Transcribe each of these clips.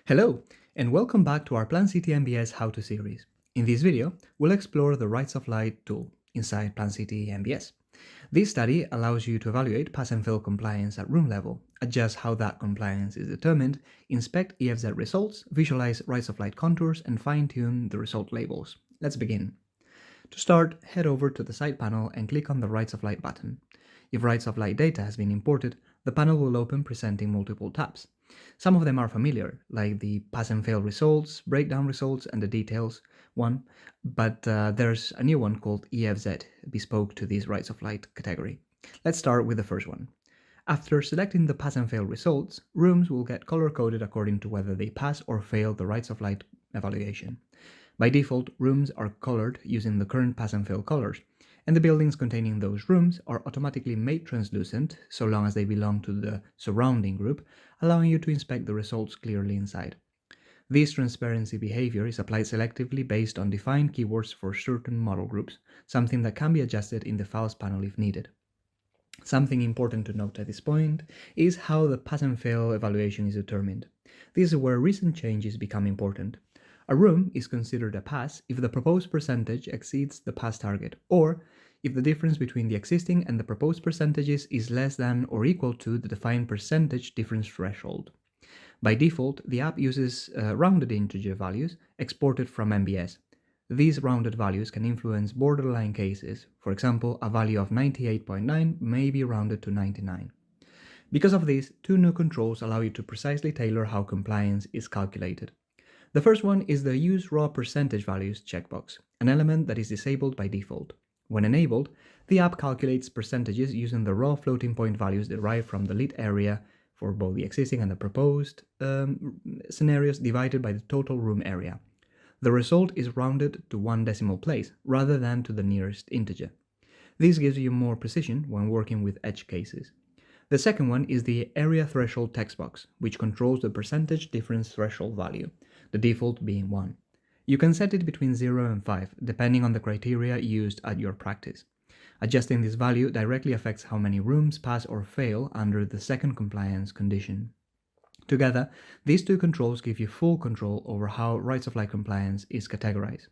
Hello, and welcome back to our Plan.City MBS how-to series. In this video, we'll explore the Rights of Light tool inside Plan.City MBS. This study allows you to evaluate pass and fail compliance at room level, adjust how that compliance is determined, inspect EFZ results, visualize Rights of Light contours, and fine-tune the result labels. Let's begin. To start, head over to the side panel and click on the Rights of Light button. If Rights of Light data has been imported, the panel will open presenting multiple tabs. Some of them are familiar, like the pass and fail results, breakdown results, and the details one, but there's a new one called EFZ, bespoke to this Rights of Light category. Let's start with the first one. After selecting the pass and fail results, rooms will get color-coded according to whether they pass or fail the Rights of Light evaluation. By default, rooms are colored using the current pass and fail colors, and the buildings containing those rooms are automatically made translucent so long as they belong to the surrounding group, allowing you to inspect the results clearly inside. This transparency behavior is applied selectively based on defined keywords for certain model groups, something that can be adjusted in the Files panel if needed. Something important to note at this point is how the pass and fail evaluation is determined. This is where recent changes become important. A room is considered a pass if the proposed percentage exceeds the pass target, or if the difference between the existing and the proposed percentages is less than or equal to the defined percentage difference threshold. By default, the app uses rounded integer values exported from MBS. These rounded values can influence borderline cases. For example, a value of 98.9 may be rounded to 99. Because of this, two new controls allow you to precisely tailor how compliance is calculated. The first one is the Use Raw Percentage Values checkbox, an element that is disabled by default. When enabled, the app calculates percentages using the raw floating point values derived from the lit area for both the existing and the proposed scenarios divided by the total room area. The result is rounded to one decimal place rather than to the nearest integer. This gives you more precision when working with edge cases. The second one is the Area Threshold text box, which controls the percentage difference threshold value, the default being 1. You can set it between 0 and 5, depending on the criteria used at your practice. Adjusting this value directly affects how many rooms pass or fail under the second compliance condition. Together, these two controls give you full control over how Rights of Light compliance is categorized.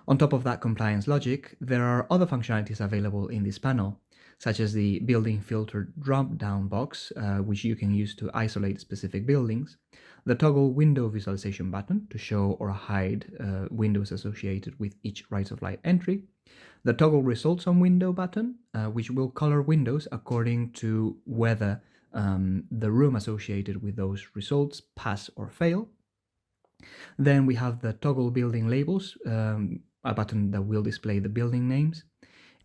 On top of that compliance logic, there are other functionalities available in this panel, such as the building filter drop-down box, which you can use to isolate specific buildings, the toggle window visualization button to show or hide windows associated with each Rights of Light entry, the toggle results on window button, which will color windows according to whether the room associated with those results pass or fail. Then we have the toggle building labels, a button that will display the building names.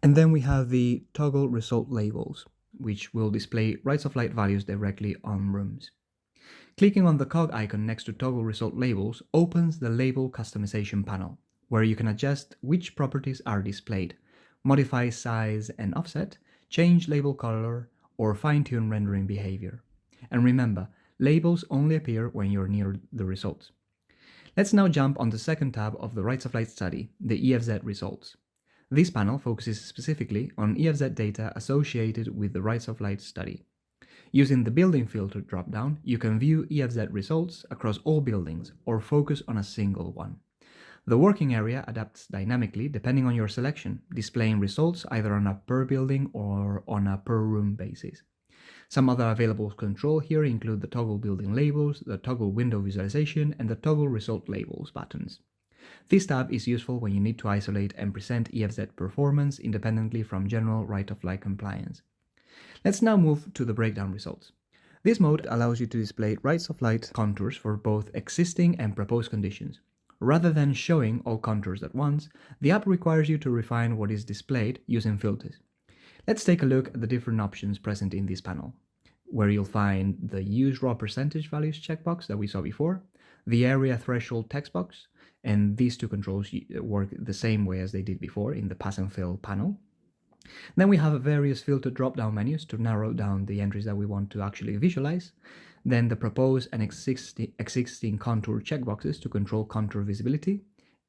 And then we have the toggle result labels, which will display Rights of Light values directly on rooms. Clicking on the cog icon next to toggle result labels opens the label customization panel, where you can adjust which properties are displayed, modify size and offset, change label color, or fine-tune rendering behavior. And remember, labels only appear when you're near the results. Let's now jump on the second tab of the Rights of Light study, the EFZ results. This panel focuses specifically on EFZ data associated with the Rights of Light study. Using the building filter dropdown, you can view EFZ results across all buildings or focus on a single one. The working area adapts dynamically depending on your selection, displaying results either on a per building or on a per room basis. Some other available control here include the toggle building labels, the toggle window visualization, and the toggle result labels buttons. This tab is useful when you need to isolate and present EFZ performance independently from general Right of Light compliance. Let's now move to the breakdown results. This mode allows you to display Rights of Light contours for both existing and proposed conditions. Rather than showing all contours at once, the app requires you to refine what is displayed using filters. Let's take a look at the different options present in this panel, where you'll find the Use Raw Percentage Values checkbox that we saw before, the Area Threshold text box, and these two controls work the same way as they did before in the Pass and Fail panel. Then we have various filter drop-down menus to narrow down the entries that we want to actually visualize. Then the Propose and Existing Contour checkboxes to control contour visibility,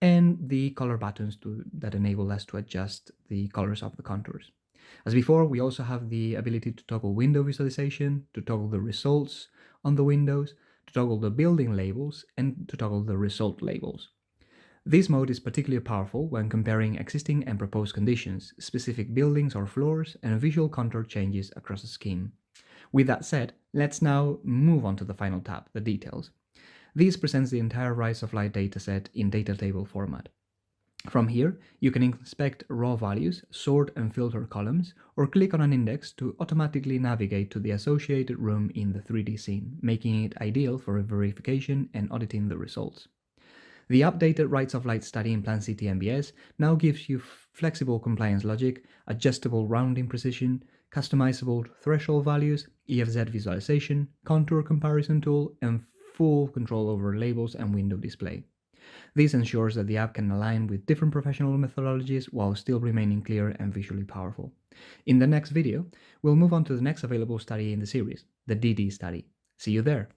and the color buttons that enable us to adjust the colors of the contours. As before, we also have the ability to toggle window visualization, to toggle the results on the windows, to toggle the building labels, and to toggle the result labels. This mode is particularly powerful when comparing existing and proposed conditions, specific buildings or floors, and visual contour changes across a scheme. With that said, let's now move on to the final tab, the details. This presents the entire Rise of Light dataset in data table format. From here, you can inspect raw values, sort and filter columns, or click on an index to automatically navigate to the associated room in the 3D scene, making it ideal for verification and auditing the results. The updated Rights of Light study in Plan.City MBS now gives you flexible compliance logic, adjustable rounding precision, customizable threshold values, EFZ visualization, contour comparison tool, and full control over labels and window display. This ensures that the app can align with different professional methodologies while still remaining clear and visually powerful. In the next video, we'll move on to the next available study in the series, the DD study. See you there!